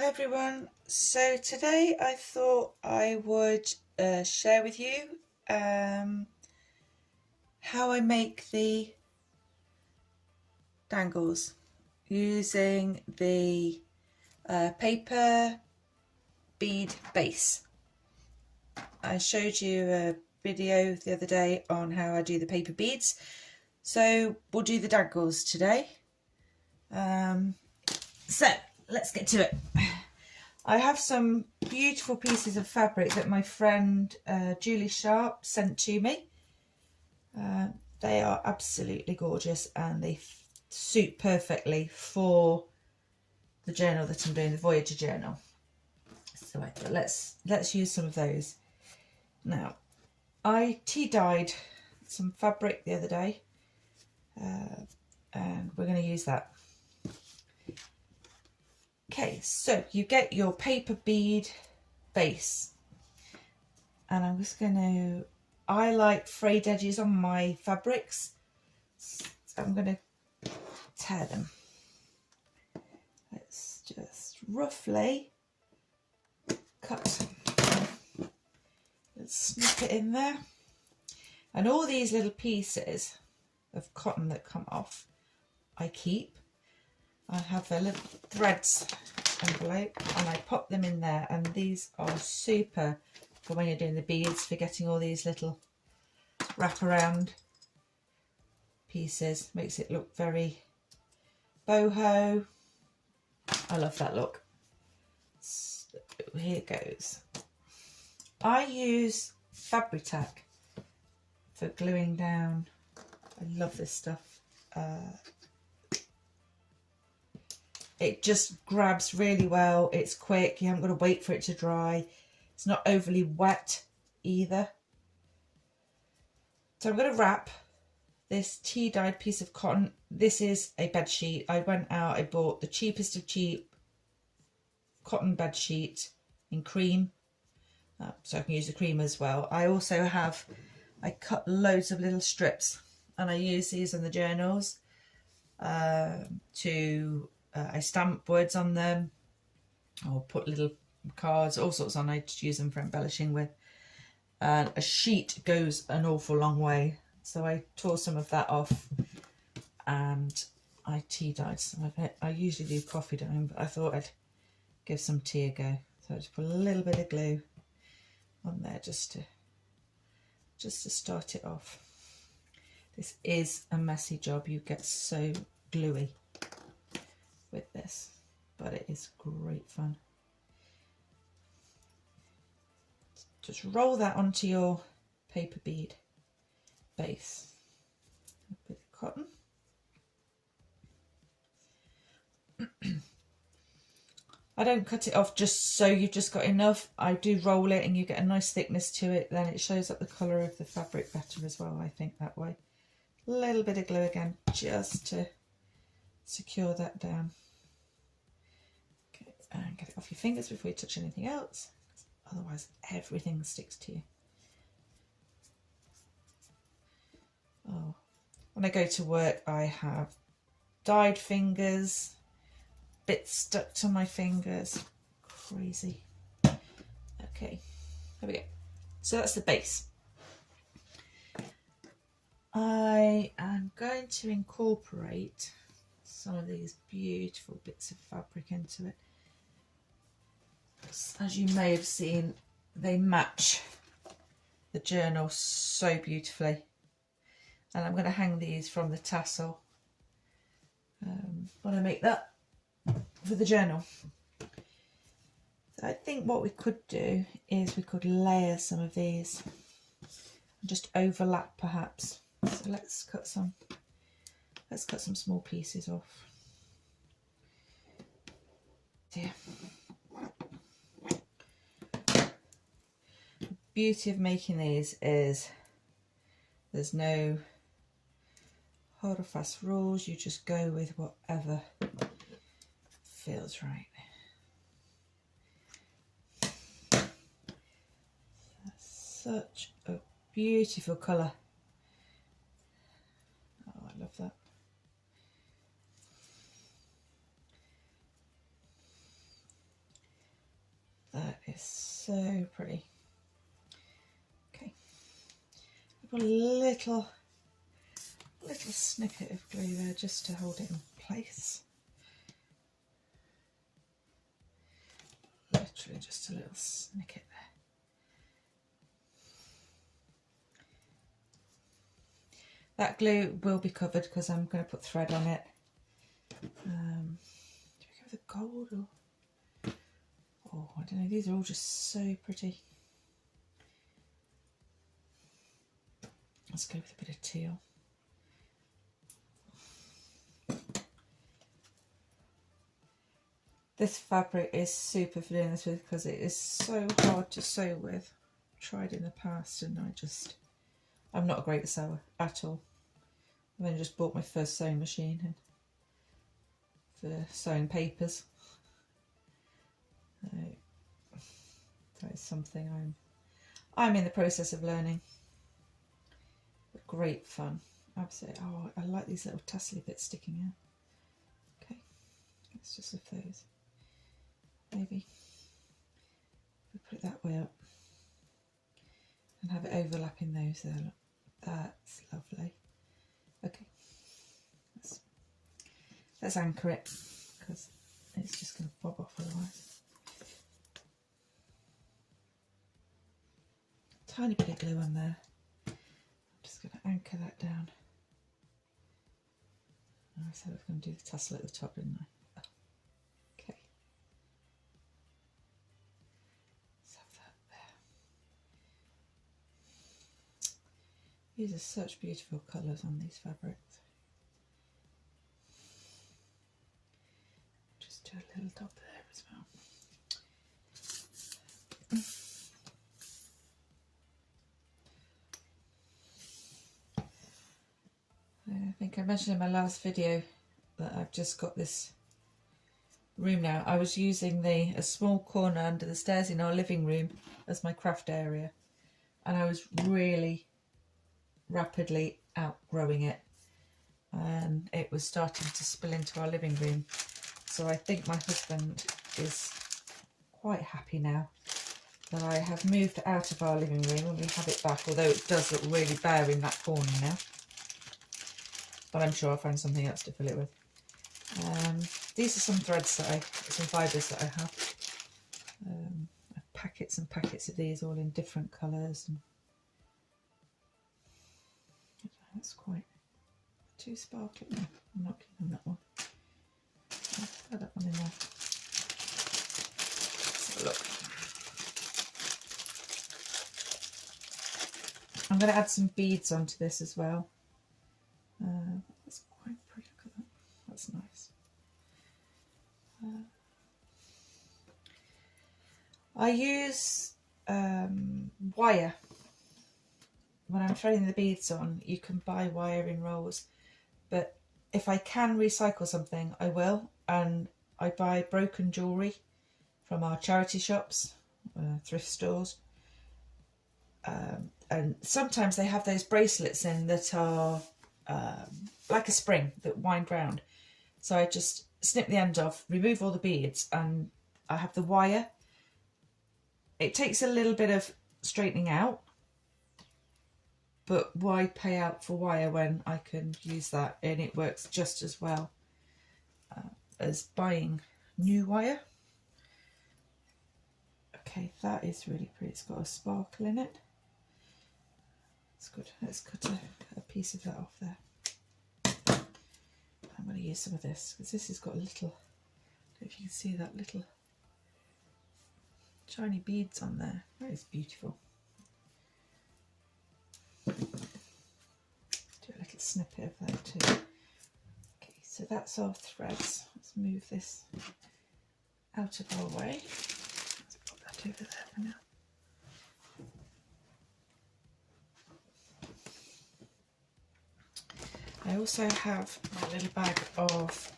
Hi everyone, so today I thought I would share with you how I make the dangles using the paper bead base. I showed you a video the other day on how I do the paper beads, so we'll do the dangles today. So let's get to it. I have some beautiful pieces of fabric that my friend Julie Sharp sent to me. They are absolutely gorgeous and they suit perfectly for the journal that I'm doing, the Voyager journal. So I thought let's use some of those. Now, I tea-dyed some fabric the other day and we're going to use that. Okay, so you get your paper bead base, and I'm just going to, I like frayed edges on my fabrics, so I'm going to tear them. Let's just roughly cut, let's snip it in there, and all these little pieces of cotton that come off I keep. I have a little threads envelope and I pop them in there, and these are super for when you're doing the beads, for getting all these little wraparound pieces. Makes it look very boho. I love that look. So here goes. I use Fabri-Tac for gluing down. I love this stuff. It just grabs really well. It's quick. You haven't got to wait for it to dry. It's not overly wet either. So I'm going to wrap this tea-dyed piece of cotton. This is a bed sheet. I went out, I bought the cheapest of cheap cotton bed sheet in cream. So I can use the cream as well. I also have, I cut loads of little strips and I use these in the journals I stamp words on them or put little cards, all sorts on. I just use them for embellishing with. And a sheet goes an awful long way. So I tore some of that off and I tea-dyed some of it. I usually do coffee dyeing, but I thought I'd give some tea a go. So I just put a little bit of glue on there just to start it off. This is a messy job. You get so gluey with this, but it is great fun. Just roll that onto your paper bead base. A bit of cotton. I don't cut it off just so you've just got enough. I do roll it and you get a nice thickness to it. Then it shows up the colour of the fabric better as well, I think, that way. A little bit of glue again just to secure that down. Okay, and get it off your fingers before you touch anything else, otherwise everything sticks to you. Oh, when I go to work I have dyed fingers, bits stuck to my fingers, crazy. Okay, there we go. So that's the base. I am going to incorporate some of these beautiful bits of fabric into it. As you may have seen, they match the journal so beautifully, and I'm going to hang these from the tassel when I make that for the journal. So I think what we could do is we could layer some of these and just overlap perhaps. So let's cut some small pieces off. There. The beauty of making these is there's no hard or fast rules. You just go with whatever feels right. That's such a beautiful colour. Oh, I love that. So pretty. Okay, I've got a little snippet of glue there just to hold it in place. Literally just a little snippet there. That glue will be covered because I'm going to put thread on it. Do we go with the gold or? Oh, I don't know. These are all just so pretty. Let's go with a bit of teal. This fabric is super for doing this with because it is so hard to sew with. I've tried in the past and I'm not a great sewer at all. I've only just bought my first sewing machine and for sewing papers. That is something I'm in the process of learning. But great fun. Absolutely. Oh, I like these little tassely bits sticking out. Okay, let's just lift those. Maybe we put it that way up and have it overlapping those there. Look. That's lovely. Okay, let's anchor it because it's just going to bob off otherwise. Tiny bit of glue on there. I'm just going to anchor that down. I said I was going to do the tassel at the top, didn't I? Okay. Let's have that there. These are such beautiful colours on these fabrics. Just do a little dot there as well. I think I mentioned in my last video that I've just got this room now. I was using a small corner under the stairs in our living room as my craft area, and I was really rapidly outgrowing it, and it was starting to spill into our living room. So I think my husband is quite happy now that I have moved out of our living room and we have it back, although it does look really bare in that corner now. But I'm sure I'll find something else to fill it with. These are some threads some fibres that I have. Packets and packets of these, all in different colours. And that's quite too sparkly. No, I'm not keen on that one. Let's put that one in there. Let's have a look. I'm going to add some beads onto this as well. That's quite pretty. Look at that. That's nice. I use wire when I'm threading the beads on. You can buy wire in rolls, but if I can recycle something, I will. And I buy broken jewellery from our charity shops, thrift stores. And sometimes they have those bracelets in that are like a spring that wind round. So I just snip the end off, remove all the beads, and I have the wire. It takes a little bit of straightening out, but why pay out for wire when I can use that and it works just as well as buying new wire. Okay, that is really pretty. It's got a sparkle in it. It's good. Let's cut a piece of that off there. I'm going to use some of this because this has got a little, I don't know if you can see that little shiny beads on there. That is beautiful. Do a little snippet of that too. Okay, so that's our threads. Let's move this out of our way. Let's put that over there for now. I also have my little bag of,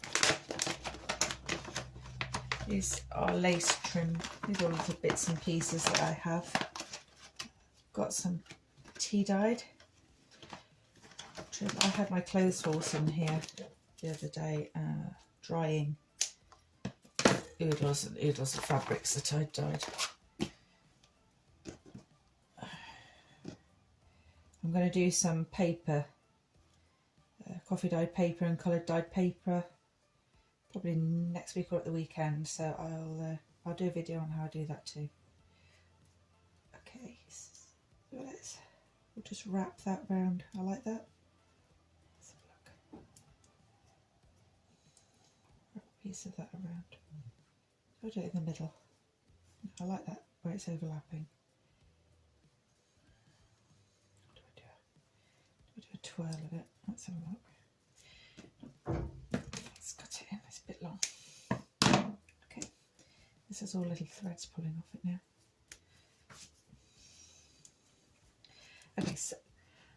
these are lace trim. These are all little bits and pieces that I have. Got some tea dyed trim. I had my clothes horse in here the other day drying oodles and oodles of fabrics that I'd dyed. I'm going to do some paper, coffee dyed paper and coloured dyed paper, probably next week or at the weekend. So I'll do a video on how I do that too. Okay, so we'll just wrap that round. I like that. Let's have a look. Wrap a piece of that around. I'll do it in the middle. I like that where it's overlapping. What do I do a twirl of it? Let's have a look. Let's cut it in. It's a bit long. Okay, this has all little threads pulling off it now. Okay, so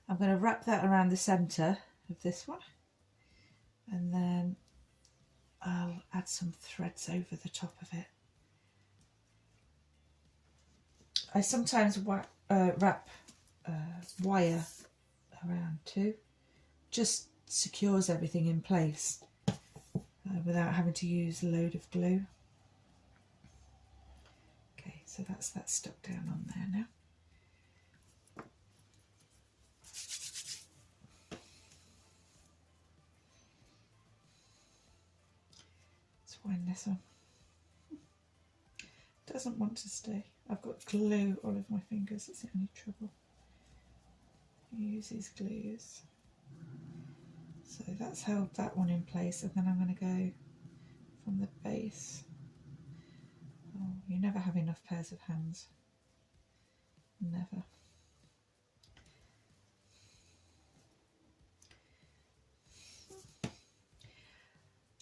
I'm going to wrap that around the centre of this one, and then I'll add some threads over the top of it. I sometimes wrap wire around too, just secures everything in place without having to use a load of glue. Okay, so that's stuck down on there now. Let's wind this on. Doesn't want to stay. I've got glue all over my fingers, that's the only trouble. Use these glues. So that's held that one in place, and then I'm going to go from the base. Oh, you never have enough pairs of hands. Never.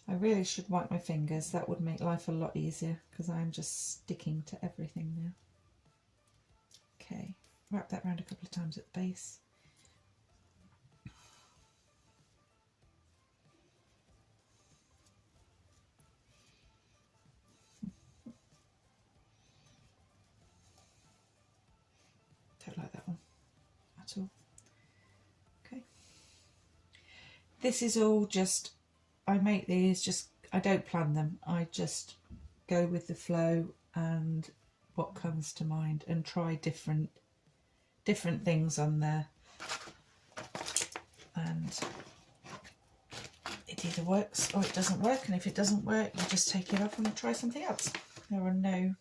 I really should wipe my fingers. That would make life a lot easier because I'm just sticking to everything now. Okay, wrap that around a couple of times at the base. Don't like that one at all. Okay. This is all just, I make these just, I don't plan them. I just go with the flow and what comes to mind and try different things on there. And it either works or it doesn't work. And if it doesn't work, you just take it off and try something else. There are no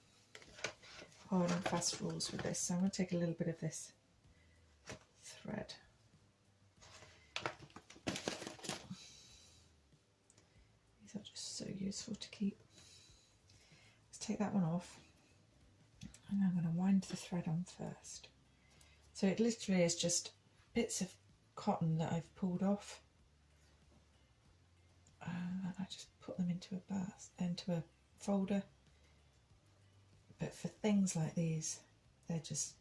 hard and fast rules with this. So I'm going to take a little bit of this thread. These are just so useful to keep. Let's take that one off. And I'm going to wind the thread on first. So it literally is just bits of cotton that I've pulled off. And I just put them into a folder. But for things like these, they're just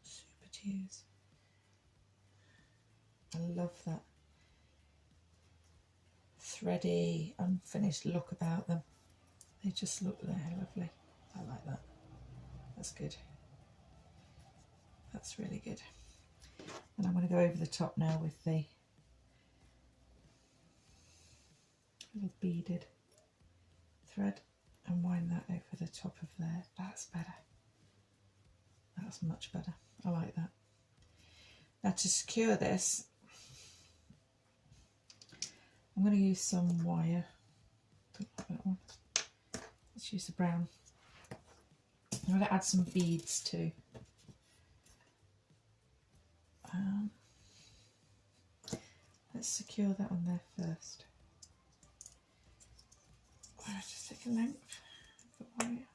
super to use. I love that thready, unfinished look about them. They just look there lovely. I like that. That's good. That's really good. And I'm going to go over the top now with the little beaded thread and wind that over the top of there. That's better. That's much better. I like that. Now to secure this, I'm going to use some wire. Don't like that one. Let's use the brown. I'm going to add some beads too. Let's secure that on there first. I'll just take a length of the wire.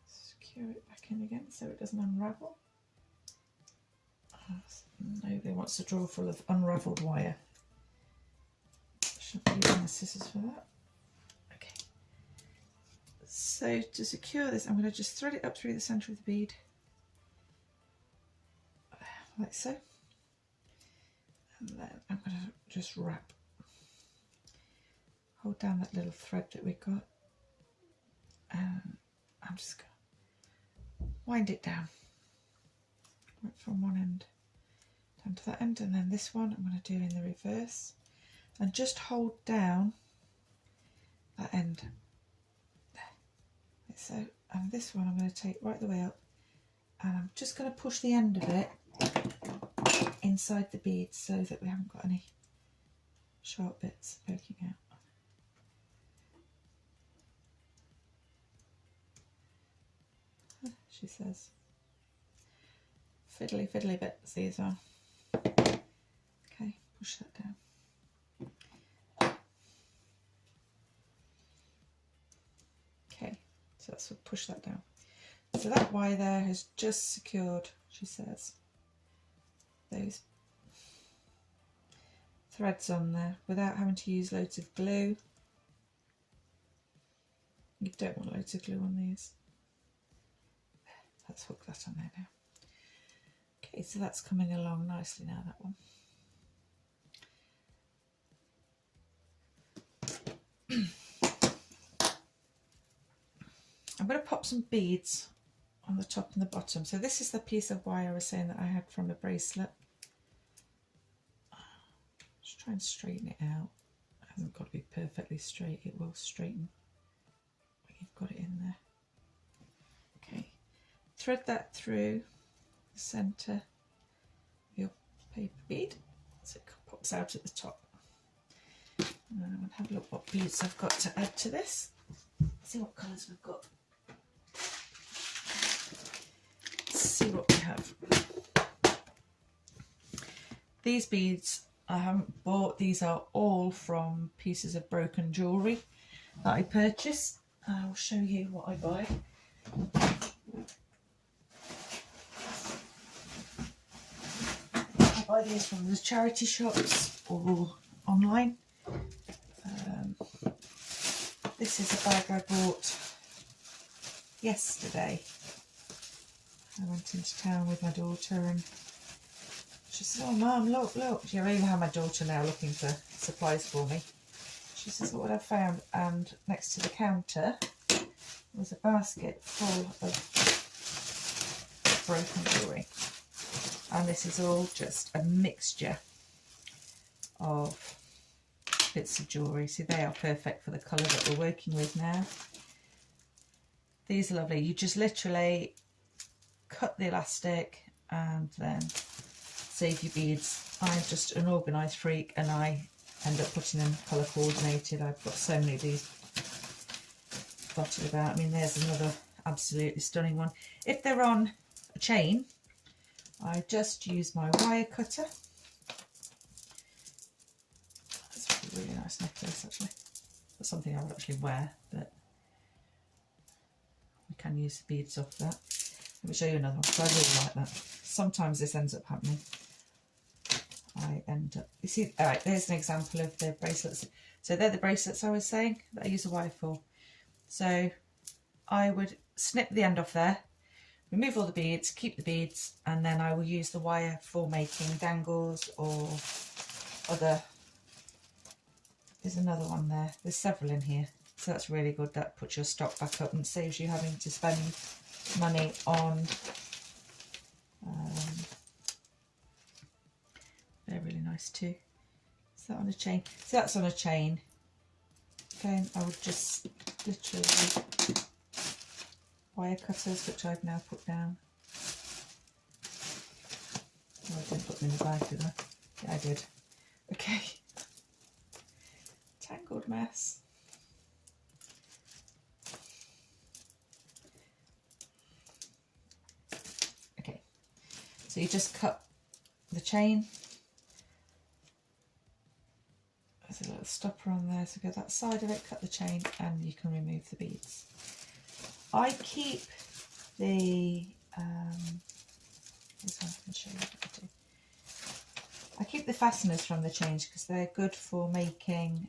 Secure it back in again so it doesn't unravel. Nobody wants a drawer full of unravelled wire. Shouldn't be using the scissors for that. Okay. So to secure this, I'm going to just thread it up through the centre of the bead, like so. And then I'm going to just wrap. Hold down that little thread that we got, and I'm just going to wind it down. Right from one end down to that end, and then this one I'm going to do in the reverse, and just hold down that end there, like so. And this one I'm going to take right the way up And I'm just going to push the end of it inside the bead so that we haven't got any sharp bits poking out. She says, fiddly fiddly bits these are. Okay, push that down. Okay, so let's push that down. So that wire there has just secured, she says, those threads on there without having to use loads of glue. You don't want loads of glue on these. Let's hook that on there now. Okay, so that's coming along nicely now, that one. I'm going to pop some beads on the top and the bottom. So this is the piece of wire I was saying that I had from a bracelet. Just try and straighten it out. It hasn't got to be perfectly straight, it will straighten when you've got it in there. Okay, thread that through the centre of your paper bead so it pops out at the top. And I'm going to have a look what beads I've got to add to this. See what colours we've got. Let's see what we have. These beads I haven't bought. These are all from pieces of broken jewellery that I purchased. I'll show you what I buy. I buy these from the charity shops or online. This is a bag I bought yesterday. I went into town with my daughter and she said, "Oh Mum, look, look." I even have my daughter now looking for supplies for me. She says, "Look what I found." And next to the counter was a basket full of broken jewellery. And this is all just a mixture of bits of jewellery. See, they are perfect for the colour that we're working with now. These are lovely. You just literally cut the elastic and then save your beads. I'm just an organised freak and I end up putting them colour coordinated. I've got so many of these dotted about. I mean, there's another absolutely stunning one. If they're on a chain, I just use my wire cutter. That's a really nice necklace actually. That's something I would actually wear, but we can use the beads off that. Let me show you another one because I really like that. Sometimes this ends up happening. I end up, you see, all right, there's an example of the bracelets. So they're the bracelets I was saying that I use a wire for. So I would snip the end off there, remove all the beads, keep the beads, and then I will use the wire for making dangles or other. There's another one there. There's several in here. So that's really good. That puts your stock back up and saves you having to spend money on they're really nice too. Is that on a chain? So that's on a chain. Again, I would just literally wire cutters, which I've now put down. Oh, I didn't put them in the bag, did I? Yeah, I did. Okay. Tangled mess. Okay. So you just cut the chain. There's a little stopper on there, so go that side of it, cut the chain, and you can remove the beads. I keep the this one, I'll show you what I do. I keep the fasteners from the chains because they're good for making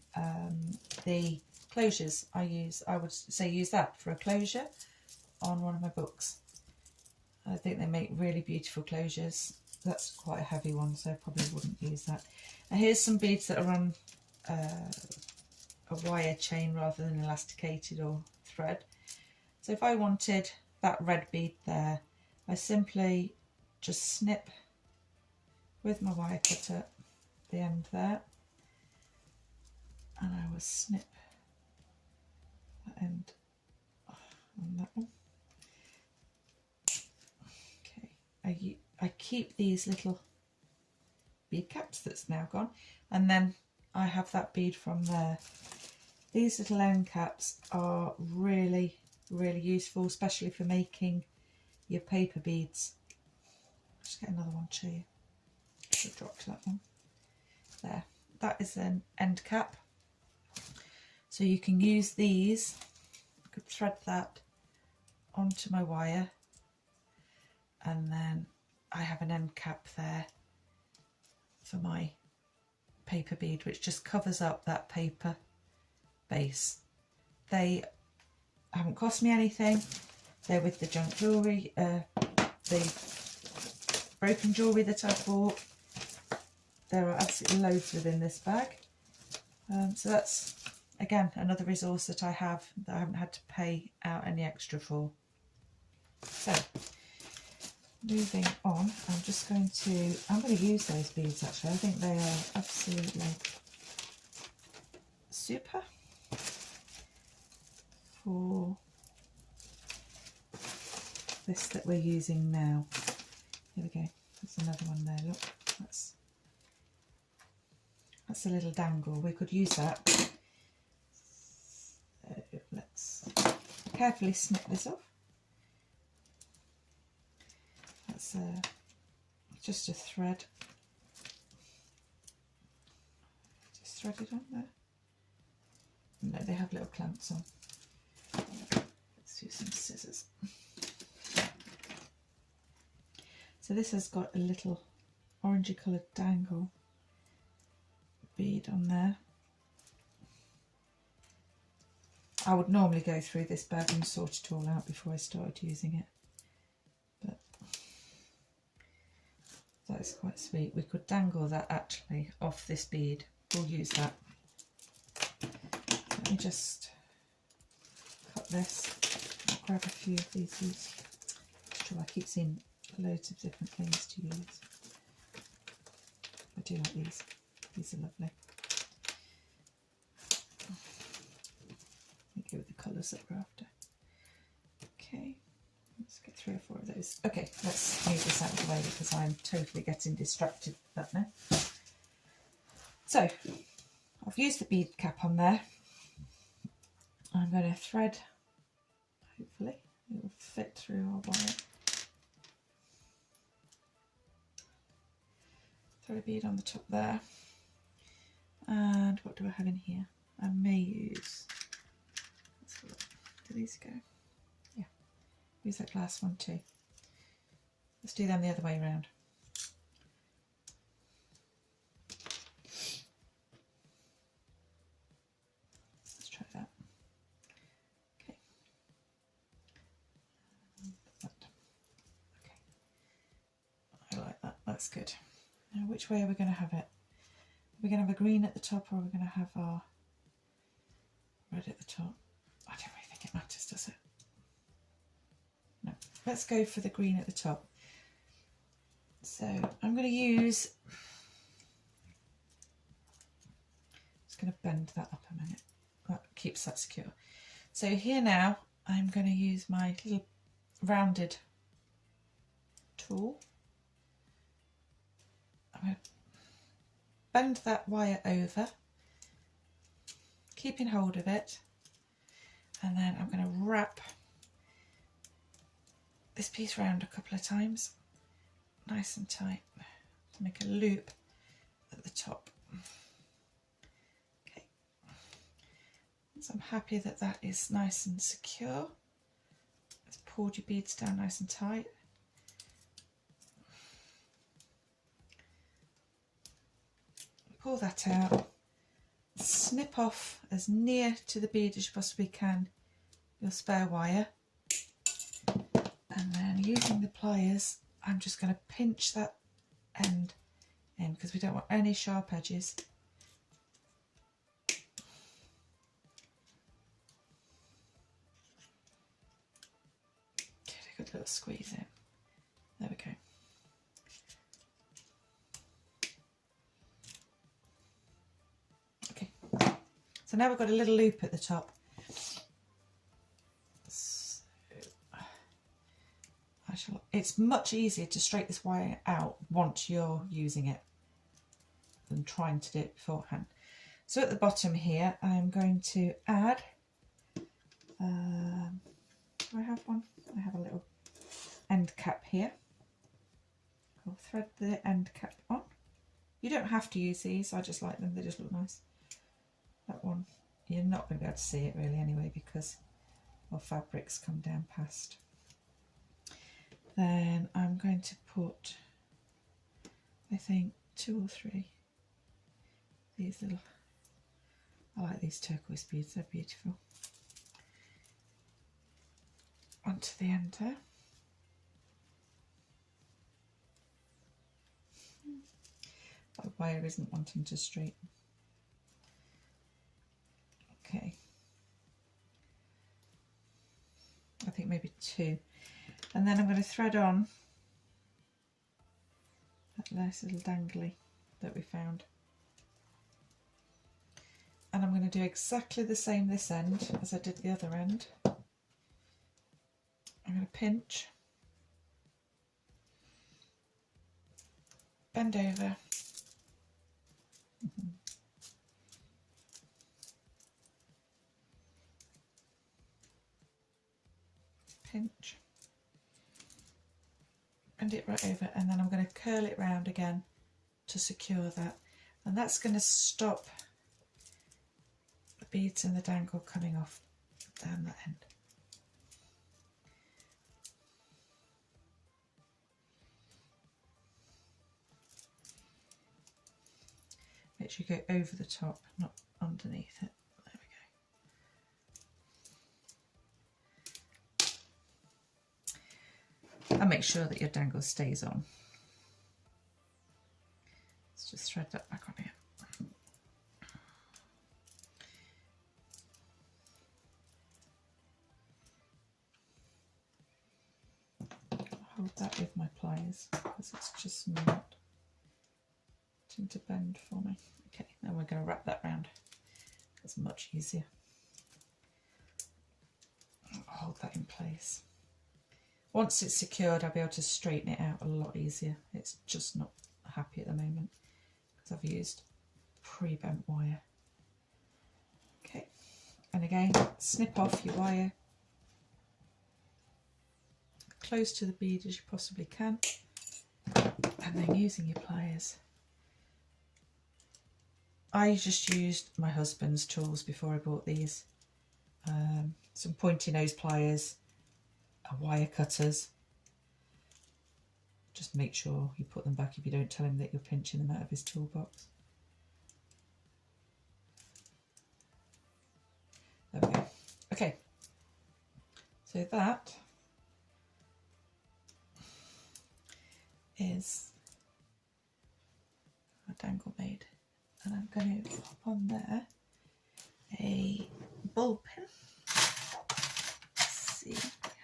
the closures. I would say use that for a closure on one of my books. I think they make really beautiful closures. That's quite a heavy one, so I probably wouldn't use that. Now here's some beads that are on a wire chain rather than elasticated or thread. So if I wanted that red bead there, I simply just snip with my wire cutter the end there, and I will snip that end on that one. I keep these little bead caps that's now gone, and then I have that bead from there. These little end caps are really useful, especially for making your paper beads. Just get another one to you. Should have dropped that one. There, that is an end cap. So you can use these. I could thread that onto my wire, and then I have an end cap there for my paper bead, which just covers up that paper base. They haven't cost me anything. They're with the junk jewellery, the broken jewellery that I bought. There are absolutely loads within this bag. So that's, again, another resource that I have that I haven't had to pay out any extra for. So, moving on, I'm going to use those beads actually. I think they are absolutely super for this that we're using now. Here we go, there's another one there, look, that's a little dangle. We could use that. So let's carefully snip this off. That's just a thread. Just thread it on there. No, they have little clamps on. Let's use some scissors. So this has got a little orangey coloured dangle bead on there. I would normally go through this bag and sort it all out before I started using it, but that is quite sweet. We could dangle that actually off this bead. We'll use that. Let me just cut this. I'll grab a few of these beads. I keep seeing loads of different things to use. I do like these. These are lovely. Go with the colours that we're after. Okay, let's get 3 or 4 of those. Okay, let's move this out of the way because I'm totally getting distracted with that now. So, I've used the bead cap on there. I'm going to thread, hopefully it will fit through our wire. Thread a bead on the top there. And what do I have in here? I may use, do these go? Yeah, use that glass one too. Let's do them the other way around. Let's try that. Okay. Okay. I like that. That's good. Now, which way are we going to have it? Are we going to have a green at the top, or are we going to have our red at the top? I don't really think it matters, does it? No. Let's go for the green at the top. So I'm going to use, just going to bend that up a minute. That keeps that secure. So here now, I'm going to use my little rounded tool. I'm going to bend that wire over, keeping hold of it, and then I'm going to wrap this piece round a couple of times, nice and tight, to make a loop at the top. Okay, so I'm happy that that is nice and secure. Just pulled your beads down nice and tight. Pull that out, snip off as near to the bead as you possibly can your spare wire, and then using the pliers I'm just going to pinch that end in because we don't want any sharp edges. Get a good little squeeze in. There we go. So now we've got a little loop at the top. So I shall it's much easier to straighten this wire out once you're using it than trying to do it beforehand. So at the bottom here, I'm going to add, do I have one? I have a little end cap here. I'll thread the end cap on. You don't have to use these, I just like them, they just look nice. That one, you're not going to be able to see it really anyway because our fabrics come down past. Then I'm going to put, I think, 2 or 3 these little, I like these turquoise beads, they're beautiful, onto the end there. My wire isn't wanting to straighten. Okay, I think maybe 2, and then I'm going to thread on that nice little dangly that we found, and I'm going to do exactly the same this end as I did the other end. I'm going to pinch, bend over, pinch, bend it right over, and then I'm going to curl it round again to secure that, and that's going to stop the beads and the dangle coming off down that end. Make sure you go over the top, not underneath it. There we go. And make sure that your dangle stays on. Let's just thread that back on here. I'll hold that with my pliers because it's just not to bend for me. Okay, now we're going to wrap that round. That's much easier. I'll hold that in place. Once it's secured, I'll be able to straighten it out a lot easier. It's just not happy at the moment because I've used pre-bent wire. Okay, and again, snip off your wire close to the bead as you possibly can, and then using your pliers. I just used my husband's tools before I bought these. Some pointy nose pliers, wire cutters. Just make sure you put them back if you don't tell him that you're pinching them out of his toolbox. There we go. Okay, so that is a dangle made. And I'm going to pop on there a ball pin. Let's see,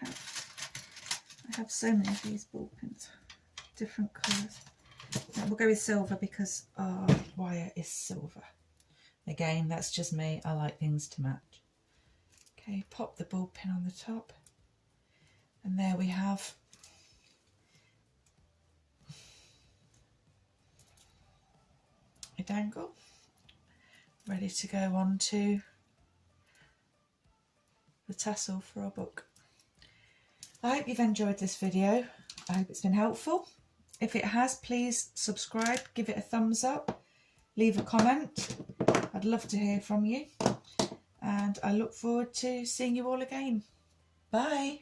I have so many of these ball pins, different colours. Now we'll go with silver because our wire is silver. Again, that's just me, I like things to match. Okay, pop the ball pin on the top, and there we have a dangle ready to go on to the tassel for our book. I hope you've enjoyed this video. I hope it's been helpful. If it has, please subscribe, give it a thumbs up, leave a comment. I'd love to hear from you, and I look forward to seeing you all again. Bye.